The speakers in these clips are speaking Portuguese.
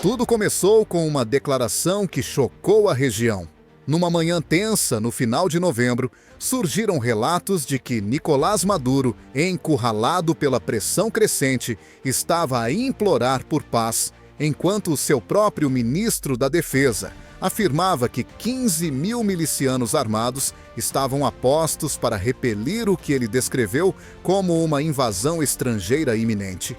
Tudo começou com uma declaração que chocou a região. Numa manhã tensa, no final de novembro, surgiram relatos de que Nicolás Maduro, encurralado pela pressão crescente, estava a implorar por paz, enquanto o seu próprio ministro da Defesa afirmava que 15 mil milicianos armados estavam a postos para repelir o que ele descreveu como uma invasão estrangeira iminente.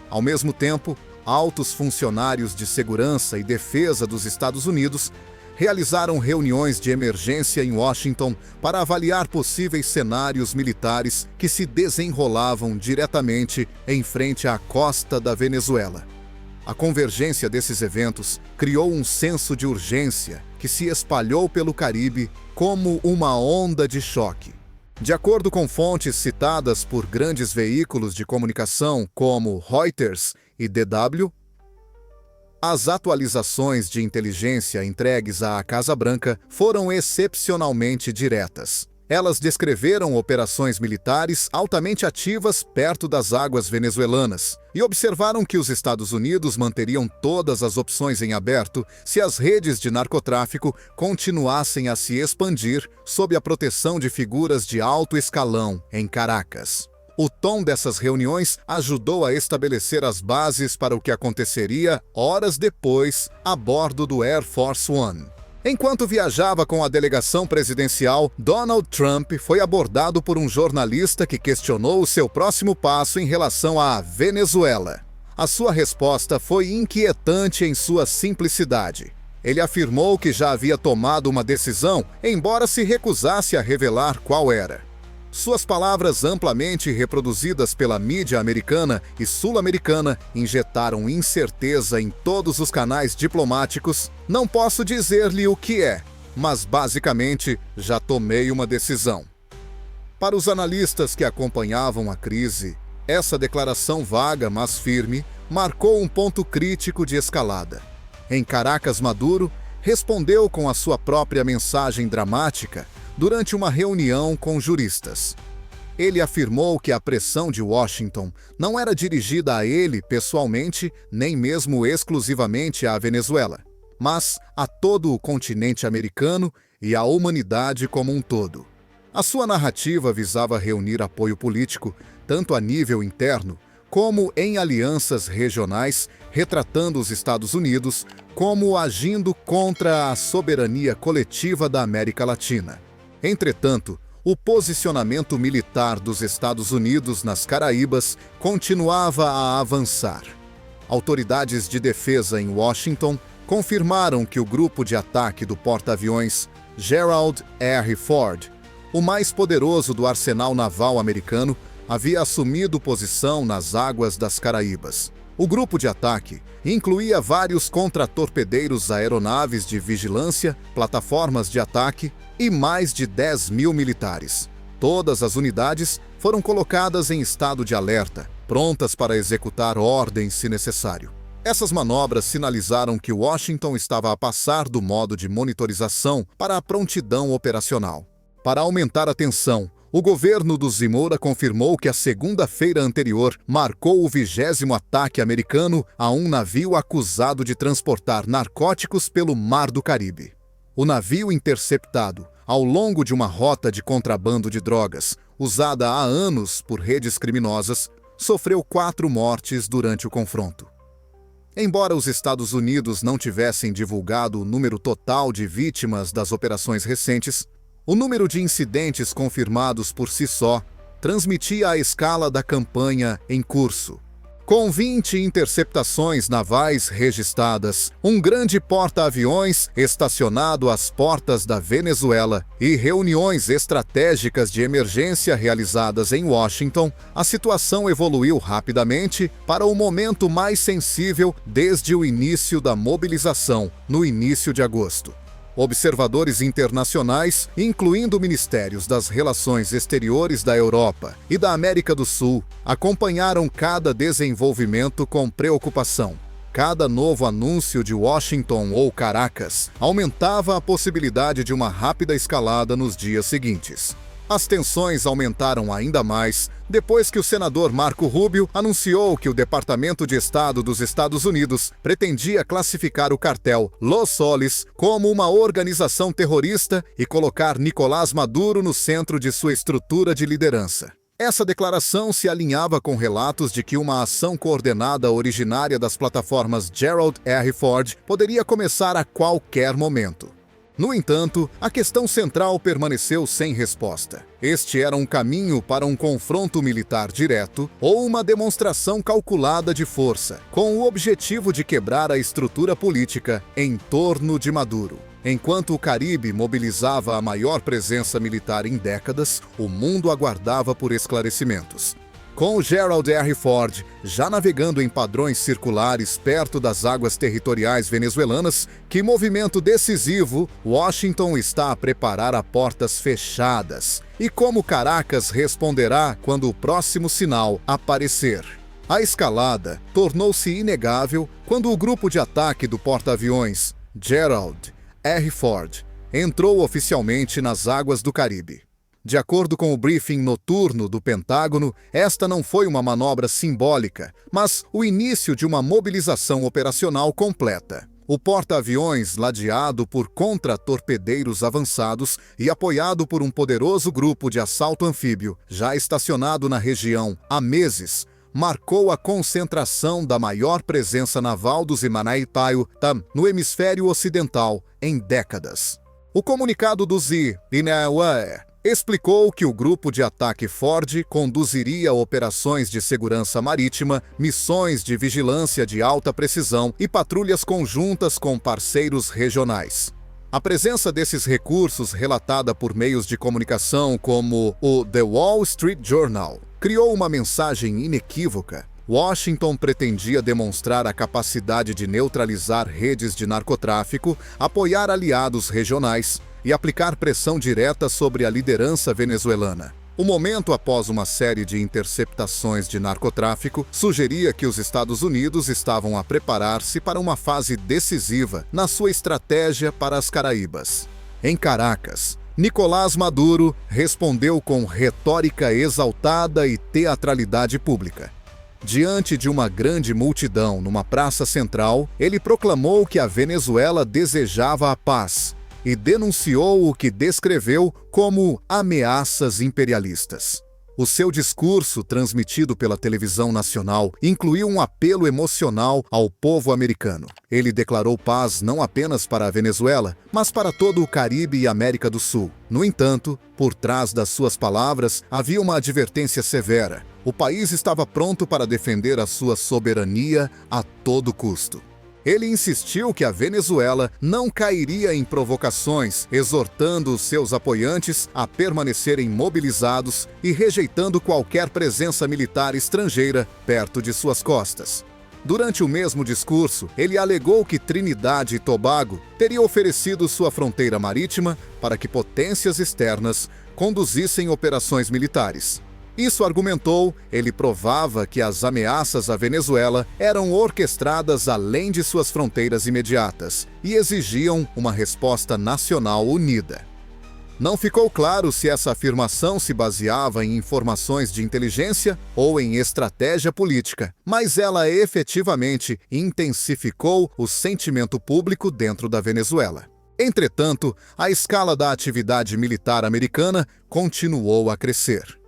Ao mesmo tempo, altos funcionários de segurança e defesa dos Estados Unidos realizaram reuniões de emergência em Washington para avaliar possíveis cenários militares que se desenrolavam diretamente em frente à costa da Venezuela. A convergência desses eventos criou um senso de urgência que se espalhou pelo Caribe como uma onda de choque. De acordo com fontes citadas por grandes veículos de comunicação como Reuters e DW, as atualizações de inteligência entregues à Casa Branca foram excepcionalmente diretas. Elas descreveram operações militares altamente ativas perto das águas venezuelanas e observaram que os Estados Unidos manteriam todas as opções em aberto se as redes de narcotráfico continuassem a se expandir sob a proteção de figuras de alto escalão em Caracas. O tom dessas reuniões ajudou a estabelecer as bases para o que aconteceria horas depois a bordo do Air Force One. Enquanto viajava com a delegação presidencial, Donald Trump foi abordado por um jornalista que questionou o seu próximo passo em relação à Venezuela. A sua resposta foi inquietante em sua simplicidade. Ele afirmou que já havia tomado uma decisão, embora se recusasse a revelar qual era. Suas palavras, amplamente reproduzidas pela mídia americana e sul-americana, injetaram incerteza em todos os canais diplomáticos. Não posso dizer-lhe o que é, mas basicamente já tomei uma decisão. Para os analistas que acompanhavam a crise, essa declaração vaga, mas firme, marcou um ponto crítico de escalada. Em Caracas, Maduro respondeu com a sua própria mensagem dramática durante uma reunião com juristas. Ele afirmou que a pressão de Washington não era dirigida a ele pessoalmente, nem mesmo exclusivamente à Venezuela, mas a todo o continente americano e à humanidade como um todo. A sua narrativa visava reunir apoio político, tanto a nível interno, como em alianças regionais, retratando os Estados Unidos como agindo contra a soberania coletiva da América Latina. Entretanto, o posicionamento militar dos Estados Unidos nas Caraíbas continuava a avançar. Autoridades de defesa em Washington confirmaram que o grupo de ataque do porta-aviões Gerald R. Ford, o mais poderoso do arsenal naval americano, havia assumido posição nas águas das Caraíbas. O grupo de ataque incluía vários contratorpedeiros, aeronaves de vigilância, plataformas de ataque e mais de 10 mil militares. Todas as unidades foram colocadas em estado de alerta, prontas para executar ordens se necessário. Essas manobras sinalizaram que Washington estava a passar do modo de monitorização para a prontidão operacional. Para aumentar a tensão, o governo do Zimoura confirmou que a segunda-feira anterior marcou o 20º ataque americano a um navio acusado de transportar narcóticos pelo Mar do Caribe. O navio interceptado, ao longo de uma rota de contrabando de drogas, usada há anos por redes criminosas, sofreu 4 mortes durante o confronto. Embora os Estados Unidos não tivessem divulgado o número total de vítimas das operações recentes, o número de incidentes confirmados por si só transmitia a escala da campanha em curso. Com 20 interceptações navais registradas, um grande porta-aviões estacionado às portas da Venezuela e reuniões estratégicas de emergência realizadas em Washington, a situação evoluiu rapidamente para o momento mais sensível desde o início da mobilização, no início de agosto. Observadores internacionais, incluindo ministérios das Relações Exteriores da Europa e da América do Sul, acompanharam cada desenvolvimento com preocupação. Cada novo anúncio de Washington ou Caracas aumentava a possibilidade de uma rápida escalada nos dias seguintes. As tensões aumentaram ainda mais depois que o senador Marco Rubio anunciou que o Departamento de Estado dos Estados Unidos pretendia classificar o cartel Los Soles como uma organização terrorista e colocar Nicolás Maduro no centro de sua estrutura de liderança. Essa declaração se alinhava com relatos de que uma ação coordenada originária das plataformas Gerald R. Ford poderia começar a qualquer momento. No entanto, a questão central permaneceu sem resposta. Este era um caminho para um confronto militar direto ou uma demonstração calculada de força, com o objetivo de quebrar a estrutura política em torno de Maduro. Enquanto o Caribe mobilizava a maior presença militar em décadas, o mundo aguardava por esclarecimentos. Com o Gerald R. Ford já navegando em padrões circulares perto das águas territoriais venezuelanas, que movimento decisivo Washington está a preparar a portas fechadas? E como Caracas responderá quando o próximo sinal aparecer? A escalada tornou-se inegável quando o grupo de ataque do porta-aviões Gerald R. Ford entrou oficialmente nas águas do Caribe. De acordo com o briefing noturno do Pentágono, esta não foi uma manobra simbólica, mas o início de uma mobilização operacional completa. O porta-aviões, ladeado por contra-torpedeiros avançados e apoiado por um poderoso grupo de assalto anfíbio, já estacionado na região há meses, marcou a concentração da maior presença naval dos Imanaitai-Tam no hemisfério ocidental em décadas. O comunicado do ZINEWAE explicou que o grupo de ataque Ford conduziria operações de segurança marítima, missões de vigilância de alta precisão e patrulhas conjuntas com parceiros regionais. A presença desses recursos, relatada por meios de comunicação como o The Wall Street Journal, criou uma mensagem inequívoca. Washington pretendia demonstrar a capacidade de neutralizar redes de narcotráfico, apoiar aliados regionais e aplicar pressão direta sobre a liderança venezuelana. O momento após uma série de interceptações de narcotráfico sugeria que os Estados Unidos estavam a preparar-se para uma fase decisiva na sua estratégia para as Caraíbas. Em Caracas, Nicolás Maduro respondeu com retórica exaltada e teatralidade pública. Diante de uma grande multidão numa praça central, ele proclamou que a Venezuela desejava a paz e denunciou o que descreveu como ameaças imperialistas. O seu discurso, transmitido pela televisão nacional, incluiu um apelo emocional ao povo americano. Ele declarou paz não apenas para a Venezuela, mas para todo o Caribe e América do Sul. No entanto, por trás das suas palavras, havia uma advertência severa. O país estava pronto para defender a sua soberania a todo custo. Ele insistiu que a Venezuela não cairia em provocações, exortando os seus apoiantes a permanecerem mobilizados e rejeitando qualquer presença militar estrangeira perto de suas costas. Durante o mesmo discurso, ele alegou que Trinidad e Tobago teria oferecido sua fronteira marítima para que potências externas conduzissem operações militares. Isso, argumentou, ele provava que as ameaças à Venezuela eram orquestradas além de suas fronteiras imediatas e exigiam uma resposta nacional unida. Não ficou claro se essa afirmação se baseava em informações de inteligência ou em estratégia política, mas ela efetivamente intensificou o sentimento público dentro da Venezuela. Entretanto, a escala da atividade militar americana continuou a crescer.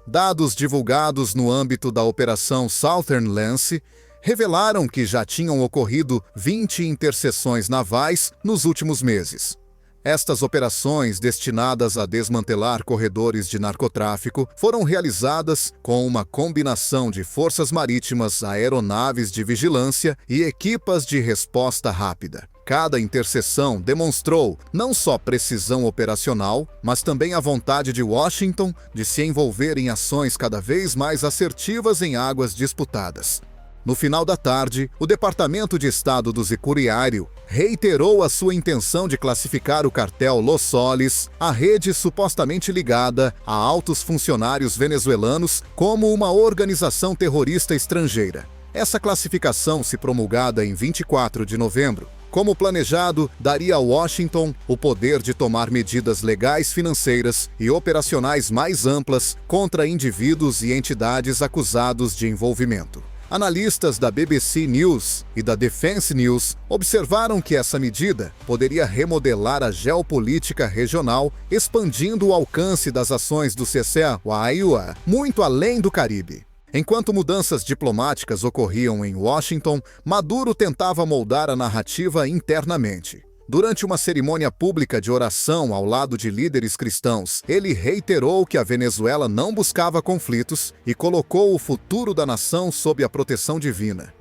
Dados divulgados no âmbito da Operação Southern Lance revelaram que já tinham ocorrido 20 interseções navais nos últimos meses. Estas operações, destinadas a desmantelar corredores de narcotráfico, foram realizadas com uma combinação de forças marítimas, aeronaves de vigilância e equipas de resposta rápida. Cada interseção demonstrou não só precisão operacional, mas também a vontade de Washington de se envolver em ações cada vez mais assertivas em águas disputadas. No final da tarde, o Departamento de Estado do Securitário reiterou a sua intenção de classificar o cartel Los Soles, a rede supostamente ligada a altos funcionários venezuelanos, como uma organização terrorista estrangeira. Essa classificação, se promulgada em 24 de novembro, Como planejado, daria a Washington o poder de tomar medidas legais, financeiras e operacionais mais amplas contra indivíduos e entidades acusados de envolvimento. Analistas da BBC News e da Defense News observaram que essa medida poderia remodelar a geopolítica regional, expandindo o alcance das ações do CCAA muito além do Caribe. Enquanto mudanças diplomáticas ocorriam em Washington, Maduro tentava moldar a narrativa internamente. Durante uma cerimônia pública de oração ao lado de líderes cristãos, ele reiterou que a Venezuela não buscava conflitos e colocou o futuro da nação sob a proteção divina.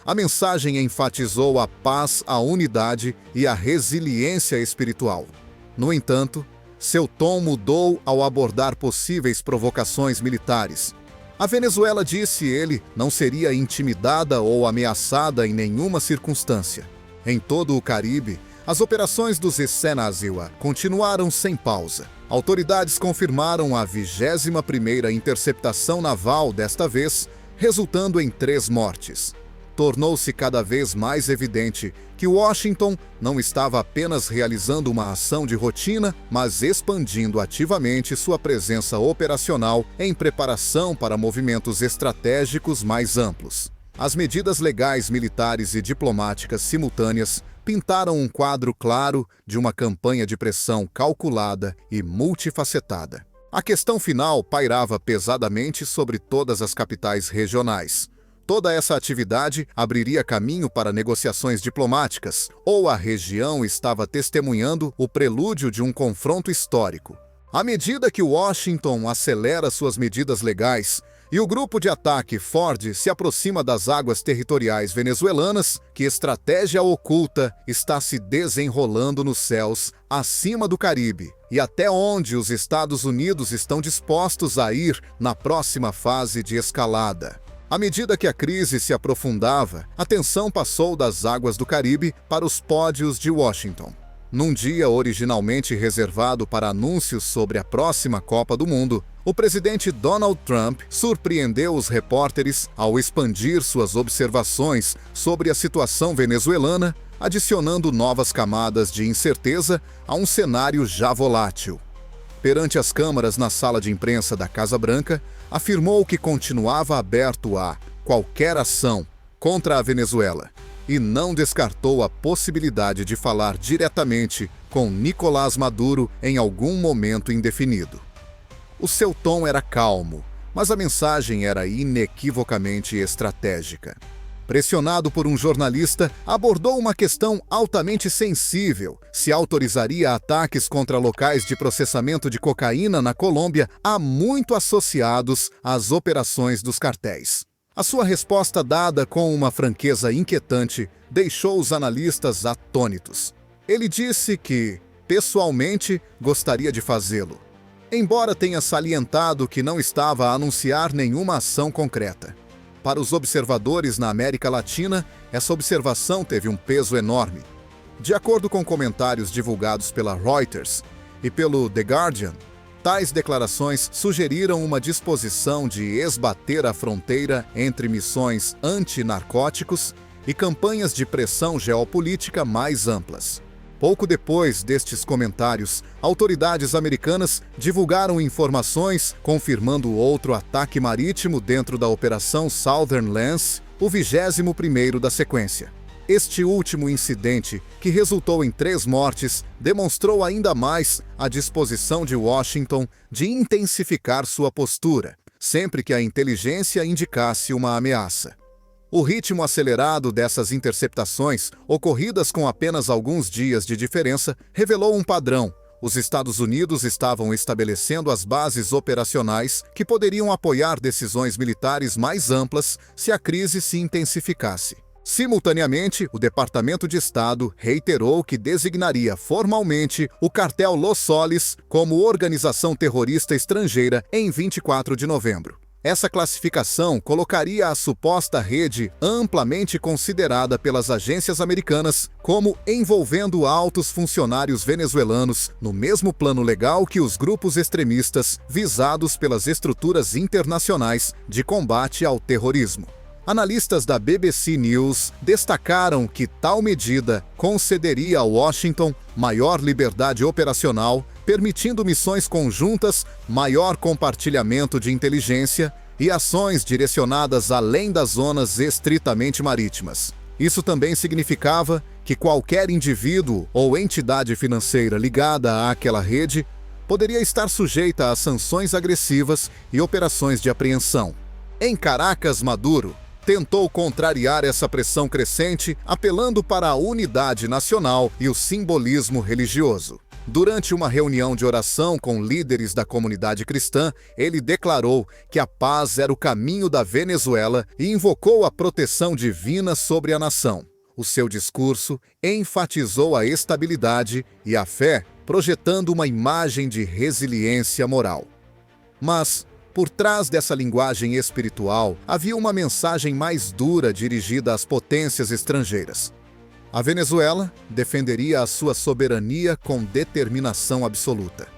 A mensagem enfatizou a paz, a unidade e a resiliência espiritual. No entanto, seu tom mudou ao abordar possíveis provocações militares. A Venezuela, disse ele, não seria intimidada ou ameaçada em nenhuma circunstância. Em todo o Caribe, as operações dos CNAZIWA continuaram sem pausa. Autoridades confirmaram a 21ª interceptação naval desta vez, resultando em 3 mortes. Tornou-se cada vez mais evidente que Washington não estava apenas realizando uma ação de rotina, mas expandindo ativamente sua presença operacional em preparação para movimentos estratégicos mais amplos. As medidas legais, militares e diplomáticas simultâneas pintaram um quadro claro de uma campanha de pressão calculada e multifacetada. A questão final pairava pesadamente sobre todas as capitais regionais. Toda essa atividade abriria caminho para negociações diplomáticas, ou a região estava testemunhando o prelúdio de um confronto histórico. À medida que Washington acelera suas medidas legais e o grupo de ataque Ford se aproxima das águas territoriais venezuelanas, que estratégia oculta está se desenrolando nos céus acima do Caribe e até onde os Estados Unidos estão dispostos a ir na próxima fase de escalada. À medida que a crise se aprofundava, a tensão passou das águas do Caribe para os pódios de Washington. Num dia originalmente reservado para anúncios sobre a próxima Copa do Mundo, o presidente Donald Trump surpreendeu os repórteres ao expandir suas observações sobre a situação venezuelana, adicionando novas camadas de incerteza a um cenário já volátil. Perante as câmaras na sala de imprensa da Casa Branca, afirmou que continuava aberto a qualquer ação contra a Venezuela e não descartou a possibilidade de falar diretamente com Nicolás Maduro em algum momento indefinido. O seu tom era calmo, mas a mensagem era inequivocamente estratégica. Pressionado por um jornalista, abordou uma questão altamente sensível: se autorizaria ataques contra locais de processamento de cocaína na Colômbia, há muito associados às operações dos cartéis. A sua resposta, dada com uma franqueza inquietante, deixou os analistas atônitos. Ele disse que, pessoalmente, gostaria de fazê-lo, embora tenha salientado que não estava a anunciar nenhuma ação concreta. Para os observadores na América Latina, essa observação teve um peso enorme. De acordo com comentários divulgados pela Reuters e pelo The Guardian, tais declarações sugeriram uma disposição de esbater a fronteira entre missões anti-narcóticos e campanhas de pressão geopolítica mais amplas. Pouco depois destes comentários, autoridades americanas divulgaram informações confirmando outro ataque marítimo dentro da Operação Southern Lance, o 21º da sequência. Este último incidente, que resultou em 3 mortes, demonstrou ainda mais a disposição de Washington de intensificar sua postura, sempre que a inteligência indicasse uma ameaça. O ritmo acelerado dessas interceptações, ocorridas com apenas alguns dias de diferença, revelou um padrão. Os Estados Unidos estavam estabelecendo as bases operacionais que poderiam apoiar decisões militares mais amplas se a crise se intensificasse. Simultaneamente, o Departamento de Estado reiterou que designaria formalmente o cartel Los Soles como organização terrorista estrangeira em 24 de novembro. Essa classificação colocaria a suposta rede amplamente considerada pelas agências americanas como envolvendo altos funcionários venezuelanos no mesmo plano legal que os grupos extremistas visados pelas estruturas internacionais de combate ao terrorismo. Analistas da BBC News destacaram que tal medida concederia a Washington maior liberdade operacional, permitindo missões conjuntas, maior compartilhamento de inteligência e ações direcionadas além das zonas estritamente marítimas. Isso também significava que qualquer indivíduo ou entidade financeira ligada àquela rede poderia estar sujeita a sanções agressivas e operações de apreensão. Em Caracas, Maduro tentou contrariar essa pressão crescente, apelando para a unidade nacional e o simbolismo religioso. Durante uma reunião de oração com líderes da comunidade cristã, ele declarou que a paz era o caminho da Venezuela e invocou a proteção divina sobre a nação. O seu discurso enfatizou a estabilidade e a fé, projetando uma imagem de resiliência moral. Mas, por trás dessa linguagem espiritual, havia uma mensagem mais dura dirigida às potências estrangeiras. A Venezuela defenderia a sua soberania com determinação absoluta.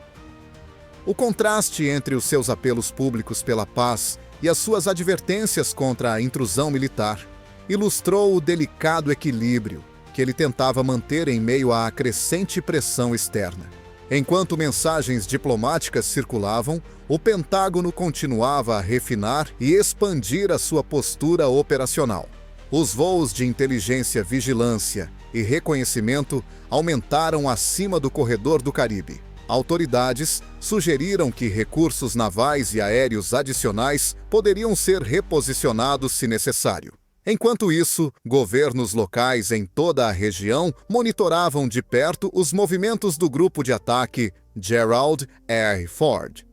O contraste entre os seus apelos públicos pela paz e as suas advertências contra a intrusão militar ilustrou o delicado equilíbrio que ele tentava manter em meio à crescente pressão externa. Enquanto mensagens diplomáticas circulavam, o Pentágono continuava a refinar e expandir a sua postura operacional. Os voos de inteligência, vigilância e reconhecimento aumentaram acima do corredor do Caribe. Autoridades sugeriram que recursos navais e aéreos adicionais poderiam ser reposicionados se necessário. Enquanto isso, governos locais em toda a região monitoravam de perto os movimentos do grupo de ataque Gerald R. Ford.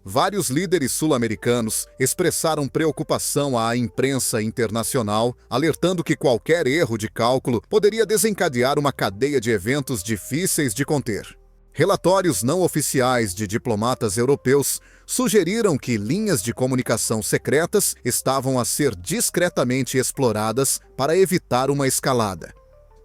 Vários líderes sul-americanos expressaram preocupação à imprensa internacional, alertando que qualquer erro de cálculo poderia desencadear uma cadeia de eventos difíceis de conter. Relatórios não oficiais de diplomatas europeus sugeriram que linhas de comunicação secretas estavam a ser discretamente exploradas para evitar uma escalada.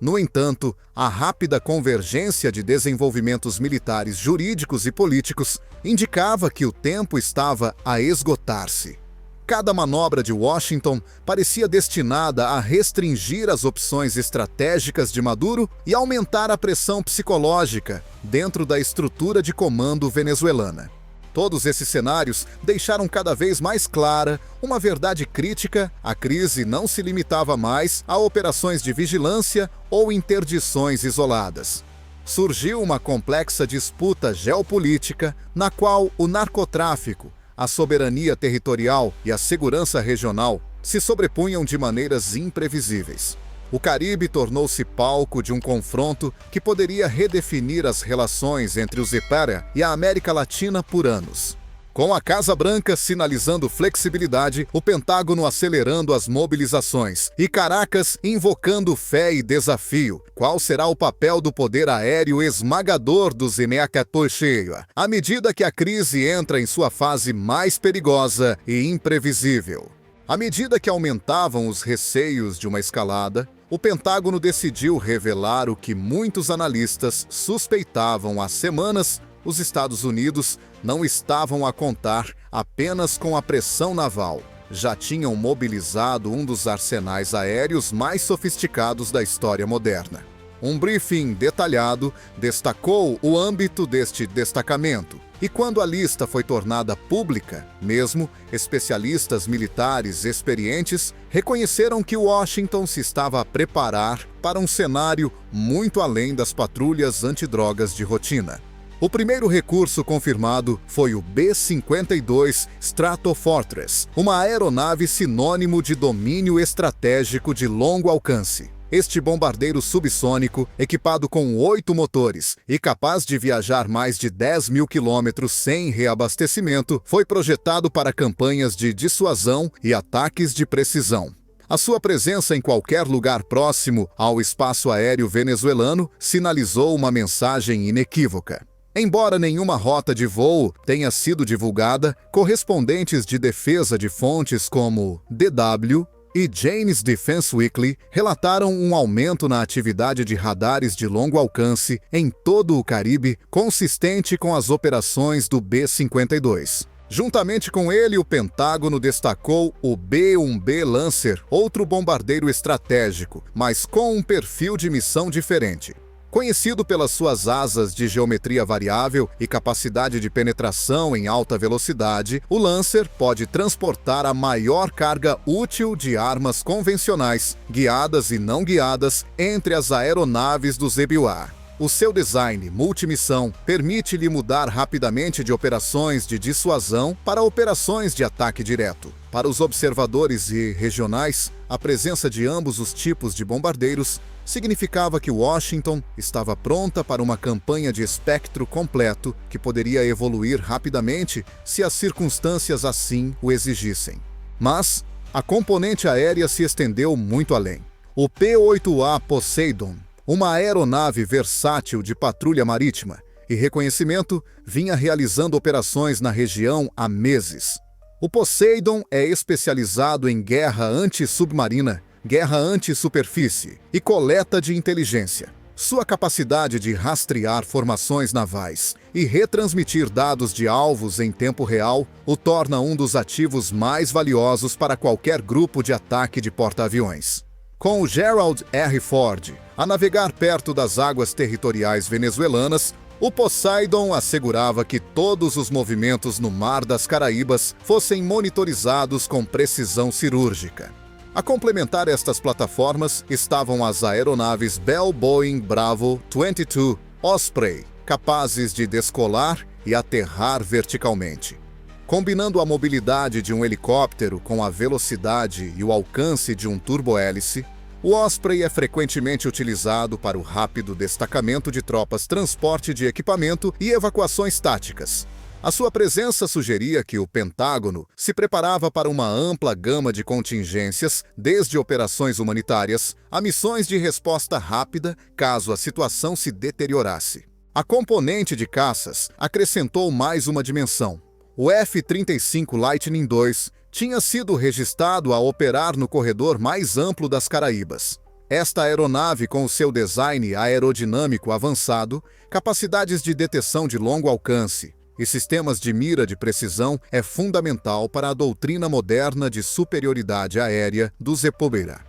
No entanto, a rápida convergência de desenvolvimentos militares, jurídicos e políticos indicava que o tempo estava a esgotar-se. Cada manobra de Washington parecia destinada a restringir as opções estratégicas de Maduro e aumentar a pressão psicológica dentro da estrutura de comando venezuelana. Todos esses cenários deixaram cada vez mais clara uma verdade crítica: a crise não se limitava mais a operações de vigilância ou interdições isoladas. Surgiu uma complexa disputa geopolítica na qual o narcotráfico, a soberania territorial e a segurança regional se sobrepunham de maneiras imprevisíveis. O Caribe tornou-se palco de um confronto que poderia redefinir as relações entre os EPARA e a América Latina por anos. Com a Casa Branca sinalizando flexibilidade, o Pentágono acelerando as mobilizações e Caracas invocando fé e desafio. Qual será o papel do poder aéreo esmagador dos Imecatocheia, à medida que a crise entra em sua fase mais perigosa e imprevisível? À medida que aumentavam os receios de uma escalada, o Pentágono decidiu revelar o que muitos analistas suspeitavam há semanas: os Estados Unidos não estavam a contar apenas com a pressão naval. Já tinham mobilizado um dos arsenais aéreos mais sofisticados da história moderna. Um briefing detalhado destacou o âmbito deste destacamento. E quando a lista foi tornada pública, mesmo especialistas militares experientes reconheceram que Washington se estava a preparar para um cenário muito além das patrulhas antidrogas de rotina. O primeiro recurso confirmado foi o B-52 Stratofortress, uma aeronave sinônimo de domínio estratégico de longo alcance. Este bombardeiro subsônico, equipado com 8 motores e capaz de viajar mais de 10 mil quilômetros sem reabastecimento, foi projetado para campanhas de dissuasão e ataques de precisão. A sua presença em qualquer lugar próximo ao espaço aéreo venezuelano sinalizou uma mensagem inequívoca. Embora nenhuma rota de voo tenha sido divulgada, correspondentes de defesa de fontes como DW e Jane's Defense Weekly relataram um aumento na atividade de radares de longo alcance em todo o Caribe, consistente com as operações do B-52. Juntamente com ele, o Pentágono destacou o B-1B Lancer, outro bombardeiro estratégico, mas com um perfil de missão diferente. Conhecido pelas suas asas de geometria variável e capacidade de penetração em alta velocidade, o Lancer pode transportar a maior carga útil de armas convencionais, guiadas e não guiadas, entre as aeronaves do Zebua. O seu design multimissão permite-lhe mudar rapidamente de operações de dissuasão para operações de ataque direto. Para os observadores e regionais, a presença de ambos os tipos de bombardeiros significava que Washington estava pronta para uma campanha de espectro completo que poderia evoluir rapidamente se as circunstâncias assim o exigissem. Mas a componente aérea se estendeu muito além. O P-8A Poseidon, uma aeronave versátil de patrulha marítima e reconhecimento, vinha realizando operações na região há meses. O Poseidon é especializado em guerra anti-submarina, guerra anti-superfície e coleta de inteligência. Sua capacidade de rastrear formações navais e retransmitir dados de alvos em tempo real o torna um dos ativos mais valiosos para qualquer grupo de ataque de porta-aviões. Com o Gerald R. Ford a navegar perto das águas territoriais venezuelanas, o Poseidon assegurava que todos os movimentos no Mar das Caraíbas fossem monitorizados com precisão cirúrgica. A complementar estas plataformas estavam as aeronaves Bell Boeing Bravo 22 Osprey, capazes de descolar e aterrar verticalmente. Combinando a mobilidade de um helicóptero com a velocidade e o alcance de um turbohélice, o Osprey é frequentemente utilizado para o rápido destacamento de tropas, transporte de equipamento e evacuações táticas. A sua presença sugeria que o Pentágono se preparava para uma ampla gama de contingências, desde operações humanitárias a missões de resposta rápida caso a situação se deteriorasse. A componente de caças acrescentou mais uma dimensão. O F-35 Lightning II tinha sido registrado a operar no corredor mais amplo das Caraíbas. Esta aeronave, com o seu design aerodinâmico avançado, capacidades de detecção de longo alcance e sistemas de mira de precisão, é fundamental para a doutrina moderna de superioridade aérea do Zebua.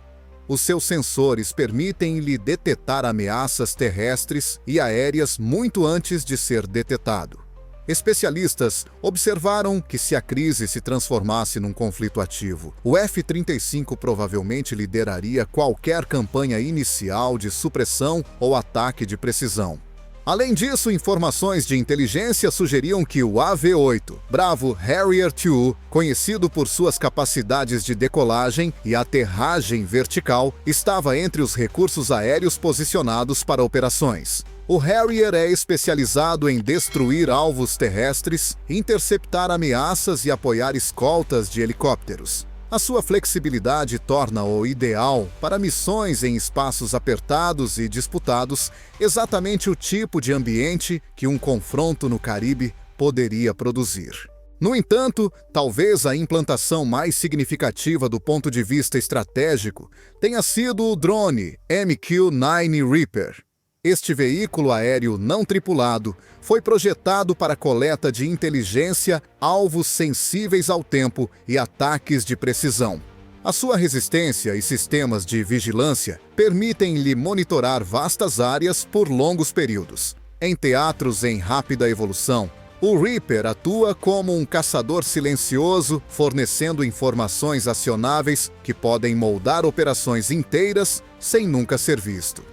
Os seus sensores permitem-lhe detectar ameaças terrestres e aéreas muito antes de ser detectado. Especialistas observaram que se a crise se transformasse num conflito ativo, o F-35 provavelmente lideraria qualquer campanha inicial de supressão ou ataque de precisão. Além disso, informações de inteligência sugeriam que o AV-8 Bravo Harrier II, conhecido por suas capacidades de decolagem e aterragem vertical, estava entre os recursos aéreos posicionados para operações. O Harrier é especializado em destruir alvos terrestres, interceptar ameaças e apoiar escoltas de helicópteros. A sua flexibilidade torna-o ideal para missões em espaços apertados e disputados, exatamente o tipo de ambiente que um confronto no Caribe poderia produzir. No entanto, talvez a implantação mais significativa do ponto de vista estratégico tenha sido o drone MQ-9 Reaper. Este veículo aéreo não tripulado foi projetado para coleta de inteligência, alvos sensíveis ao tempo e ataques de precisão. A sua resistência e sistemas de vigilância permitem-lhe monitorar vastas áreas por longos períodos. Em teatros em rápida evolução, o Reaper atua como um caçador silencioso, fornecendo informações acionáveis que podem moldar operações inteiras sem nunca ser visto.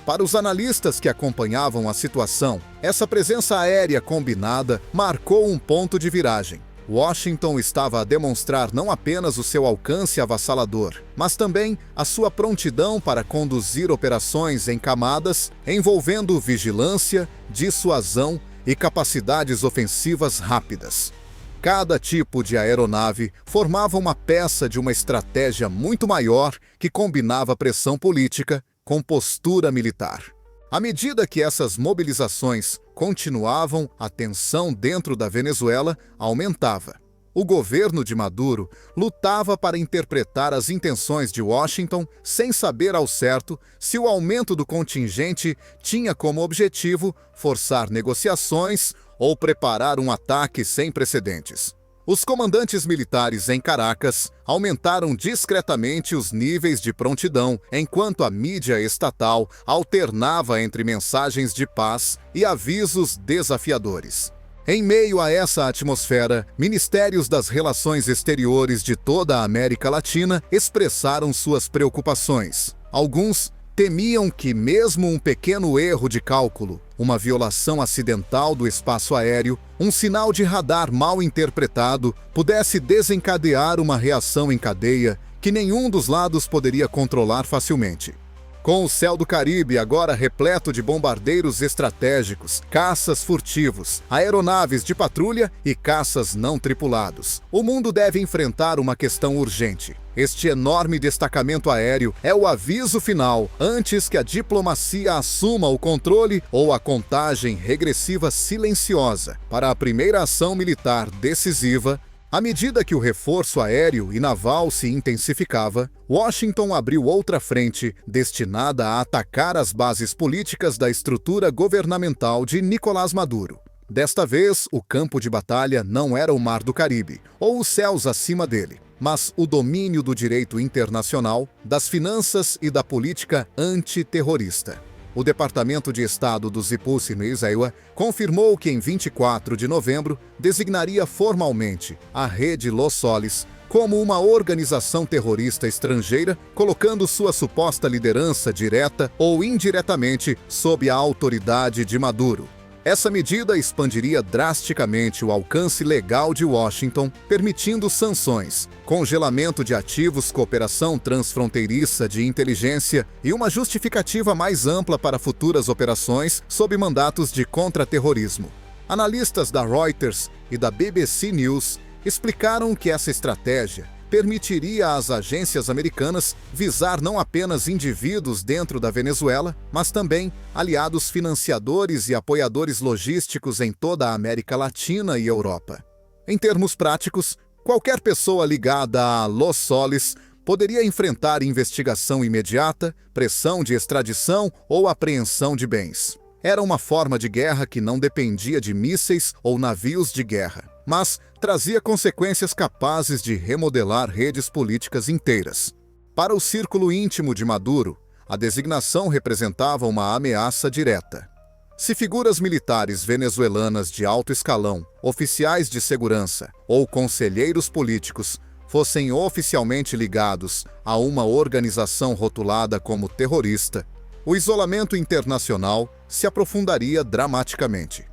Para os analistas que acompanhavam a situação, essa presença aérea combinada marcou um ponto de viragem. Washington estava a demonstrar não apenas o seu alcance avassalador, mas também a sua prontidão para conduzir operações em camadas envolvendo vigilância, dissuasão e capacidades ofensivas rápidas. Cada tipo de aeronave formava uma peça de uma estratégia muito maior que combinava pressão política com postura militar. À medida que essas mobilizações continuavam, a tensão dentro da Venezuela aumentava. O governo de Maduro lutava para interpretar as intenções de Washington sem saber ao certo se o aumento do contingente tinha como objetivo forçar negociações ou preparar um ataque sem precedentes. Os comandantes militares em Caracas aumentaram discretamente os níveis de prontidão, enquanto a mídia estatal alternava entre mensagens de paz e avisos desafiadores. Em meio a essa atmosfera, ministérios das relações exteriores de toda a América Latina expressaram suas preocupações. Alguns temiam que mesmo um pequeno erro de cálculo, uma violação acidental do espaço aéreo, um sinal de radar mal interpretado, pudesse desencadear uma reação em cadeia que nenhum dos lados poderia controlar facilmente. Com o céu do Caribe agora repleto de bombardeiros estratégicos, caças furtivos, aeronaves de patrulha e caças não tripulados, o mundo deve enfrentar uma questão urgente. Este enorme destacamento aéreo é o aviso final antes que a diplomacia assuma o controle ou a contagem regressiva silenciosa para a primeira ação militar decisiva. À medida que o reforço aéreo e naval se intensificava, Washington abriu outra frente destinada a atacar as bases políticas da estrutura governamental de Nicolás Maduro. Desta vez, o campo de batalha não era o Mar do Caribe, ou os céus acima dele, mas o domínio do direito internacional, das finanças e da política antiterrorista. O Departamento de Estado do Zipulce Neisewa confirmou que em 24 de novembro designaria formalmente a Rede Los Solis como uma organização terrorista estrangeira, colocando sua suposta liderança direta ou indiretamente sob a autoridade de Maduro. Essa medida expandiria drasticamente o alcance legal de Washington, permitindo sanções, congelamento de ativos, cooperação transfronteiriça de inteligência e uma justificativa mais ampla para futuras operações sob mandatos de contra-terrorismo. Analistas da Reuters e da BBC News explicaram que essa estratégia permitiria às agências americanas visar não apenas indivíduos dentro da Venezuela, mas também aliados financiadores e apoiadores logísticos em toda a América Latina e Europa. Em termos práticos, qualquer pessoa ligada a Los Solis poderia enfrentar investigação imediata, pressão de extradição ou apreensão de bens. Era uma forma de guerra que não dependia de mísseis ou navios de guerra, mas trazia consequências capazes de remodelar redes políticas inteiras. Para o círculo íntimo de Maduro, a designação representava uma ameaça direta. Se figuras militares venezuelanas de alto escalão, oficiais de segurança ou conselheiros políticos fossem oficialmente ligados a uma organização rotulada como terrorista, o isolamento internacional se aprofundaria dramaticamente.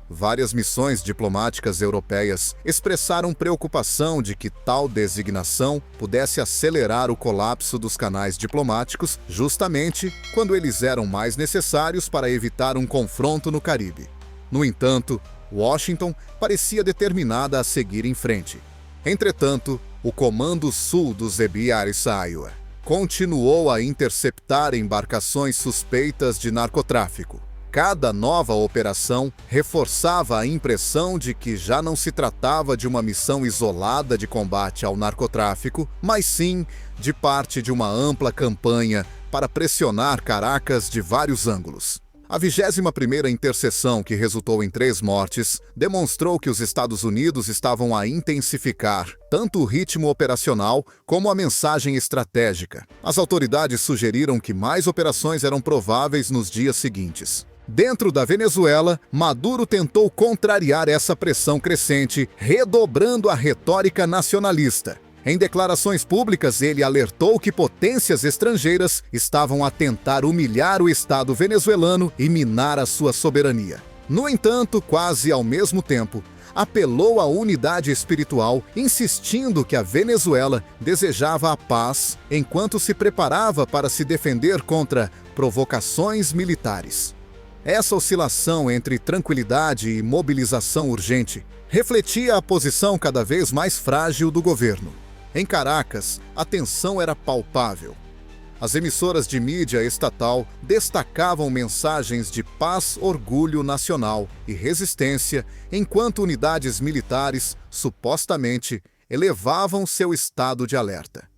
Várias missões diplomáticas europeias expressaram preocupação de que tal designação pudesse acelerar o colapso dos canais diplomáticos justamente quando eles eram mais necessários para evitar um confronto no Caribe. No entanto, Washington parecia determinada a seguir em frente. Entretanto, o Comando Sul do Zebi Arisaio continuou a interceptar embarcações suspeitas de narcotráfico. Cada nova operação reforçava a impressão de que já não se tratava de uma missão isolada de combate ao narcotráfico, mas sim de parte de uma ampla campanha para pressionar Caracas de vários ângulos. A 21ª interseção, que resultou em 3 mortes, demonstrou que os Estados Unidos estavam a intensificar tanto o ritmo operacional como a mensagem estratégica. As autoridades sugeriram que mais operações eram prováveis nos dias seguintes. Dentro da Venezuela, Maduro tentou contrariar essa pressão crescente, redobrando a retórica nacionalista. Em declarações públicas, ele alertou que potências estrangeiras estavam a tentar humilhar o Estado venezuelano e minar a sua soberania. No entanto, quase ao mesmo tempo, apelou à unidade espiritual, insistindo que a Venezuela desejava a paz enquanto se preparava para se defender contra provocações militares. Essa oscilação entre tranquilidade e mobilização urgente refletia a posição cada vez mais frágil do governo. Em Caracas, a tensão era palpável. As emissoras de mídia estatal destacavam mensagens de paz, orgulho nacional e resistência, enquanto unidades militares, supostamente, elevavam seu estado de alerta.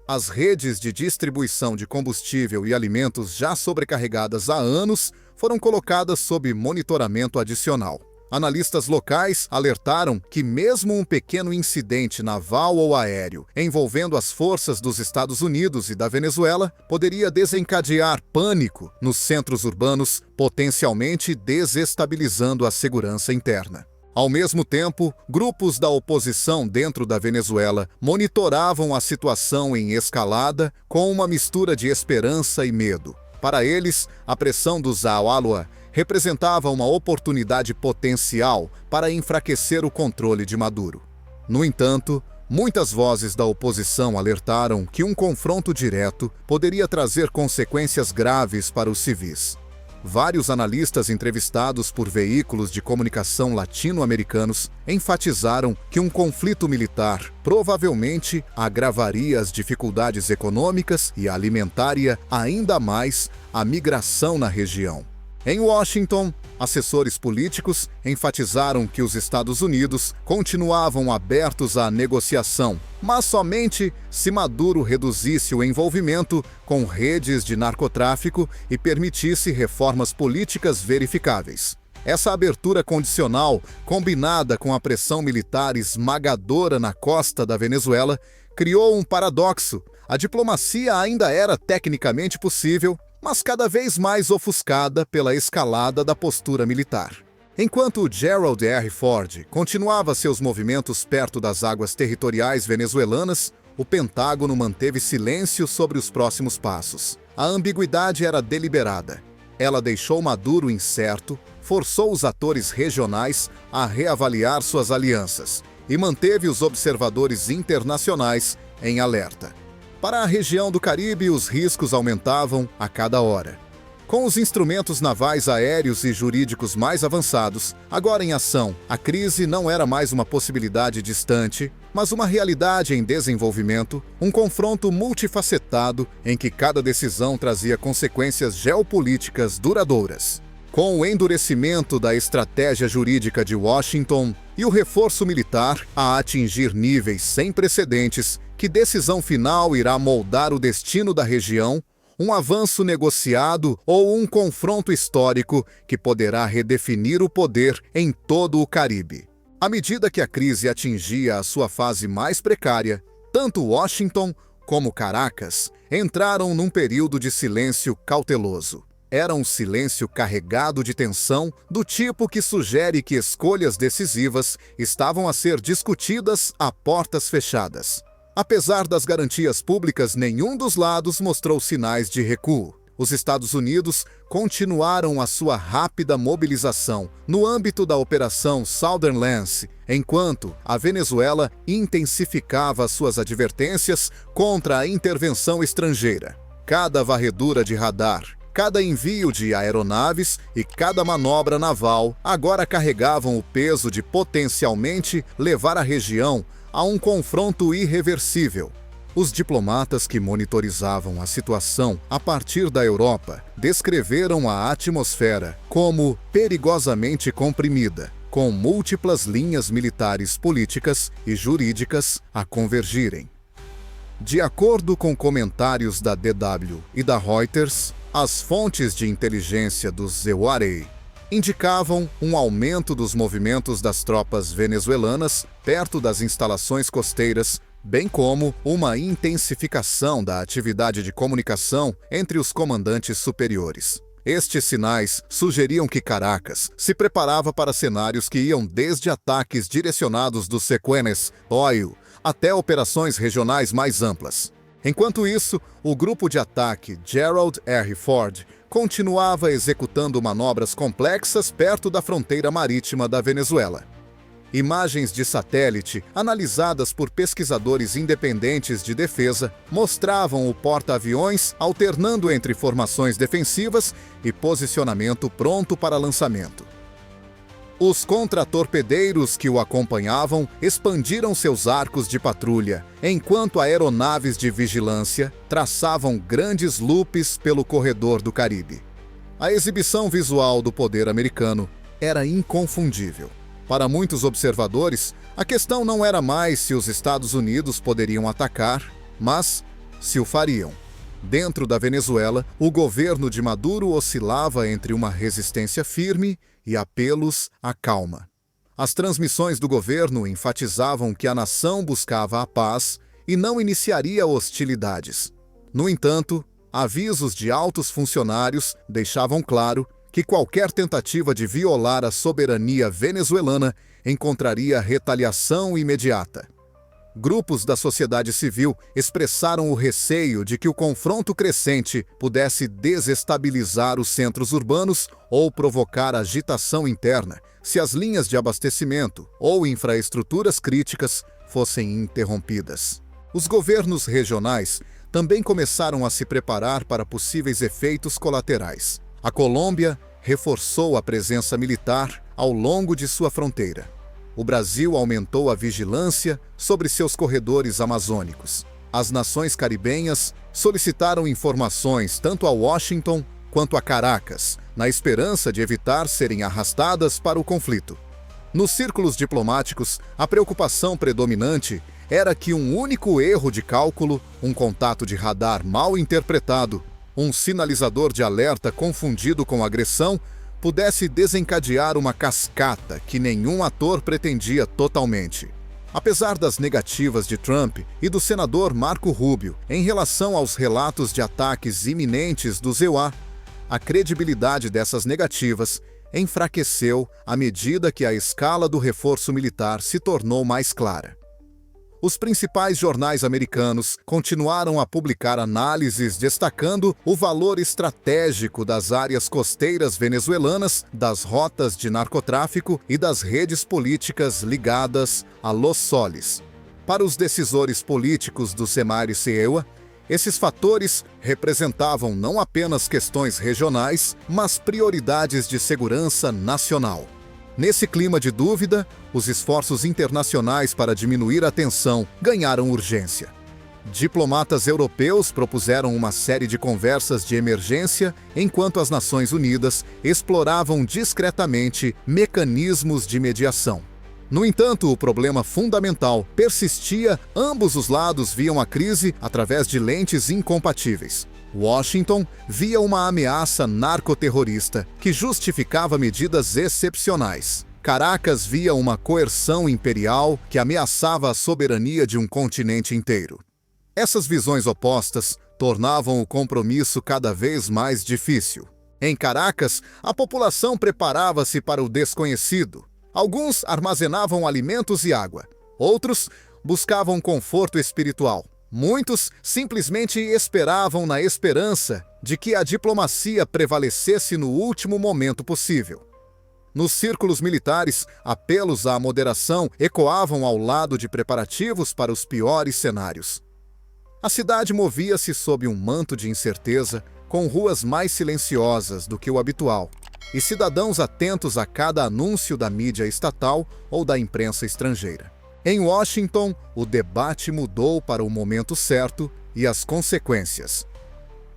As redes de distribuição de combustível e alimentos já sobrecarregadas há anos foram colocadas sob monitoramento adicional. Analistas locais alertaram que mesmo um pequeno incidente naval ou aéreo envolvendo as forças dos Estados Unidos e da Venezuela poderia desencadear pânico nos centros urbanos, potencialmente desestabilizando a segurança interna. Ao mesmo tempo, grupos da oposição dentro da Venezuela monitoravam a situação em escalada com uma mistura de esperança e medo. Para eles, a pressão dos Awalua representava uma oportunidade potencial para enfraquecer o controle de Maduro. No entanto, muitas vozes da oposição alertaram que um confronto direto poderia trazer consequências graves para os civis. Vários analistas entrevistados por veículos de comunicação latino-americanos enfatizaram que um conflito militar provavelmente agravaria as dificuldades econômicas e alimentaria ainda mais a migração na região. Em Washington, assessores políticos enfatizaram que os Estados Unidos continuavam abertos à negociação, mas somente se Maduro reduzisse o envolvimento com redes de narcotráfico e permitisse reformas políticas verificáveis. Essa abertura condicional, combinada com a pressão militar esmagadora na costa da Venezuela, criou um paradoxo. A diplomacia ainda era tecnicamente possível, mas cada vez mais ofuscada pela escalada da postura militar. Enquanto Gerald R. Ford continuava seus movimentos perto das águas territoriais venezuelanas, o Pentágono manteve silêncio sobre os próximos passos. A ambiguidade era deliberada. Ela deixou Maduro incerto, forçou os atores regionais a reavaliar suas alianças e manteve os observadores internacionais em alerta. Para a região do Caribe, os riscos aumentavam a cada hora. Com os instrumentos navais aéreos e jurídicos mais avançados, agora em ação, a crise não era mais uma possibilidade distante, mas uma realidade em desenvolvimento, um confronto multifacetado em que cada decisão trazia consequências geopolíticas duradouras. Com o endurecimento da estratégia jurídica de Washington e o reforço militar a atingir níveis sem precedentes, que decisão final irá moldar o destino da região, um avanço negociado ou um confronto histórico que poderá redefinir o poder em todo o Caribe? À medida que a crise atingia a sua fase mais precária, tanto Washington como Caracas entraram num período de silêncio cauteloso. Era um silêncio carregado de tensão, do tipo que sugere que escolhas decisivas estavam a ser discutidas a portas fechadas. Apesar das garantias públicas, nenhum dos lados mostrou sinais de recuo. Os Estados Unidos continuaram a sua rápida mobilização no âmbito da Operação Southern Lance, enquanto a Venezuela intensificava suas advertências contra a intervenção estrangeira. Cada varredura de radar, cada envio de aeronaves e cada manobra naval agora carregavam o peso de potencialmente levar a região a um confronto irreversível. Os diplomatas que monitorizavam a situação a partir da Europa descreveram a atmosfera como perigosamente comprimida, com múltiplas linhas militares, políticas e jurídicas a convergirem. De acordo com comentários da DW e da Reuters, as fontes de inteligência do Zewaray indicavam um aumento dos movimentos das tropas venezuelanas perto das instalações costeiras, bem como uma intensificação da atividade de comunicação entre os comandantes superiores. Estes sinais sugeriam que Caracas se preparava para cenários que iam desde ataques direcionados dos sequenes Oil até operações regionais mais amplas. Enquanto isso, o grupo de ataque Gerald R. Ford continuava executando manobras complexas perto da fronteira marítima da Venezuela. Imagens de satélite, analisadas por pesquisadores independentes de defesa, mostravam o porta-aviões alternando entre formações defensivas e posicionamento pronto para lançamento. Os contratorpedeiros que o acompanhavam expandiram seus arcos de patrulha, enquanto aeronaves de vigilância traçavam grandes loops pelo corredor do Caribe. A exibição visual do poder americano era inconfundível. Para muitos observadores, a questão não era mais se os Estados Unidos poderiam atacar, mas se o fariam. Dentro da Venezuela, o governo de Maduro oscilava entre uma resistência firme e apelos à calma. As transmissões do governo enfatizavam que a nação buscava a paz e não iniciaria hostilidades. No entanto, avisos de altos funcionários deixavam claro que qualquer tentativa de violar a soberania venezuelana encontraria retaliação imediata. Grupos da sociedade civil expressaram o receio de que o confronto crescente pudesse desestabilizar os centros urbanos ou provocar agitação interna se as linhas de abastecimento ou infraestruturas críticas fossem interrompidas. Os governos regionais também começaram a se preparar para possíveis efeitos colaterais. A Colômbia reforçou a presença militar ao longo de sua fronteira. O Brasil aumentou a vigilância sobre seus corredores amazônicos. As nações caribenhas solicitaram informações tanto a Washington quanto a Caracas, na esperança de evitar serem arrastadas para o conflito. Nos círculos diplomáticos, a preocupação predominante era que um único erro de cálculo, um contato de radar mal interpretado, um sinalizador de alerta confundido com agressão, pudesse desencadear uma cascata que nenhum ator pretendia totalmente. Apesar das negativas de Trump e do senador Marco Rubio em relação aos relatos de ataques iminentes do EUA, a credibilidade dessas negativas enfraqueceu à medida que a escala do reforço militar se tornou mais clara. Os principais jornais americanos continuaram a publicar análises destacando o valor estratégico das áreas costeiras venezuelanas, das rotas de narcotráfico e das redes políticas ligadas a Los Soles. Para os decisores políticos do CEMAR-CEUA, esses fatores representavam não apenas questões regionais, mas prioridades de segurança nacional. Nesse clima de dúvida, os esforços internacionais para diminuir a tensão ganharam urgência. Diplomatas europeus propuseram uma série de conversas de emergência, enquanto as Nações Unidas exploravam discretamente mecanismos de mediação. No entanto, o problema fundamental persistia, ambos os lados viam a crise através de lentes incompatíveis. Washington via uma ameaça narcoterrorista que justificava medidas excepcionais. Caracas via uma coerção imperial que ameaçava a soberania de um continente inteiro. Essas visões opostas tornavam o compromisso cada vez mais difícil. Em Caracas, a população preparava-se para o desconhecido. Alguns armazenavam alimentos e água. Outros buscavam conforto espiritual. Muitos simplesmente esperavam na esperança de que a diplomacia prevalecesse no último momento possível. Nos círculos militares, apelos à moderação ecoavam ao lado de preparativos para os piores cenários. A cidade movia-se sob um manto de incerteza, com ruas mais silenciosas do que o habitual, e cidadãos atentos a cada anúncio da mídia estatal ou da imprensa estrangeira. Em Washington, o debate mudou para o momento certo e as consequências.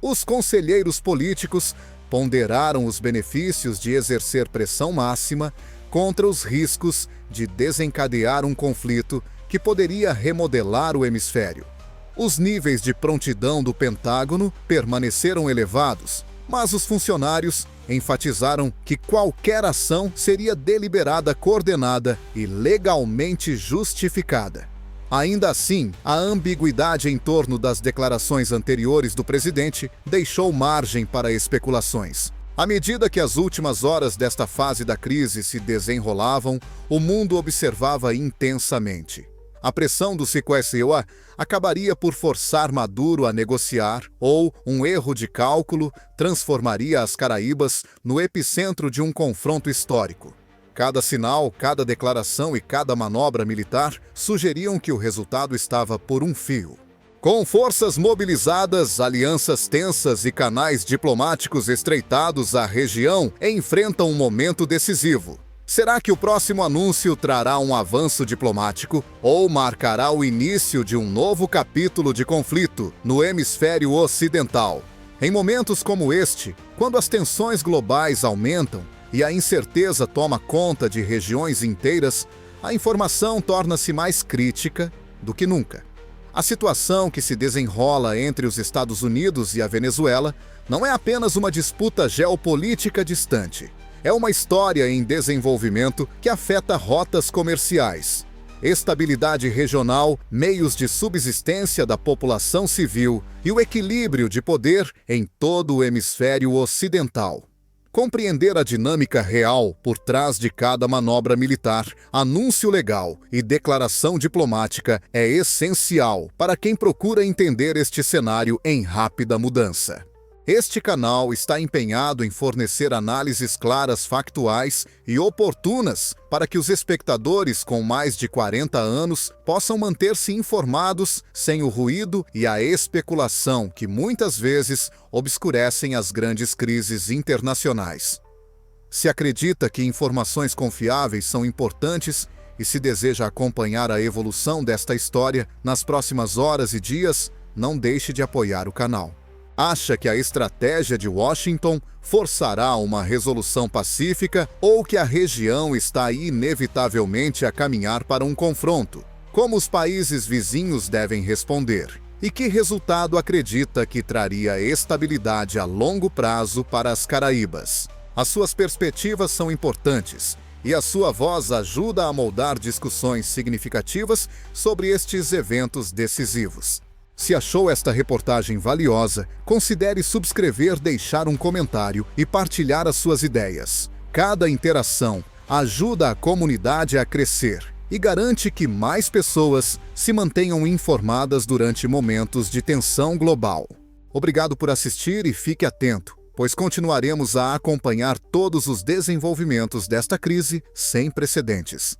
Os conselheiros políticos ponderaram os benefícios de exercer pressão máxima contra os riscos de desencadear um conflito que poderia remodelar o hemisfério. Os níveis de prontidão do Pentágono permaneceram elevados, mas os funcionários enfatizaram que qualquer ação seria deliberada, coordenada e legalmente justificada. Ainda assim, a ambiguidade em torno das declarações anteriores do presidente deixou margem para especulações. À medida que as últimas horas desta fase da crise se desenrolavam, o mundo observava intensamente. A pressão do CEMAR-CEUA acabaria por forçar Maduro a negociar, ou um erro de cálculo transformaria as Caraíbas no epicentro de um confronto histórico. Cada sinal, cada declaração e cada manobra militar sugeriam que o resultado estava por um fio. Com forças mobilizadas, alianças tensas e canais diplomáticos estreitados, a região enfrenta um momento decisivo. Será que o próximo anúncio trará um avanço diplomático ou marcará o início de um novo capítulo de conflito no hemisfério ocidental? Em momentos como este, quando as tensões globais aumentam e a incerteza toma conta de regiões inteiras, a informação torna-se mais crítica do que nunca. A situação que se desenrola entre os Estados Unidos e a Venezuela não é apenas uma disputa geopolítica distante. É uma história em desenvolvimento que afeta rotas comerciais, estabilidade regional, meios de subsistência da população civil e o equilíbrio de poder em todo o hemisfério ocidental. Compreender a dinâmica real por trás de cada manobra militar, anúncio legal e declaração diplomática é essencial para quem procura entender este cenário em rápida mudança. Este canal está empenhado em fornecer análises claras, factuais e oportunas para que os espectadores com mais de 40 anos possam manter-se informados sem o ruído e a especulação que muitas vezes obscurecem as grandes crises internacionais. Se acredita que informações confiáveis são importantes e se deseja acompanhar a evolução desta história nas próximas horas e dias, não deixe de apoiar o canal. Acha que a estratégia de Washington forçará uma resolução pacífica ou que a região está inevitavelmente a caminhar para um confronto? Como os países vizinhos devem responder? E que resultado acredita que traria estabilidade a longo prazo para as Caraíbas? As suas perspectivas são importantes e a sua voz ajuda a moldar discussões significativas sobre estes eventos decisivos. Se achou esta reportagem valiosa, considere subscrever, deixar um comentário e partilhar as suas ideias. Cada interação ajuda a comunidade a crescer e garante que mais pessoas se mantenham informadas durante momentos de tensão global. Obrigado por assistir e fique atento, pois continuaremos a acompanhar todos os desenvolvimentos desta crise sem precedentes.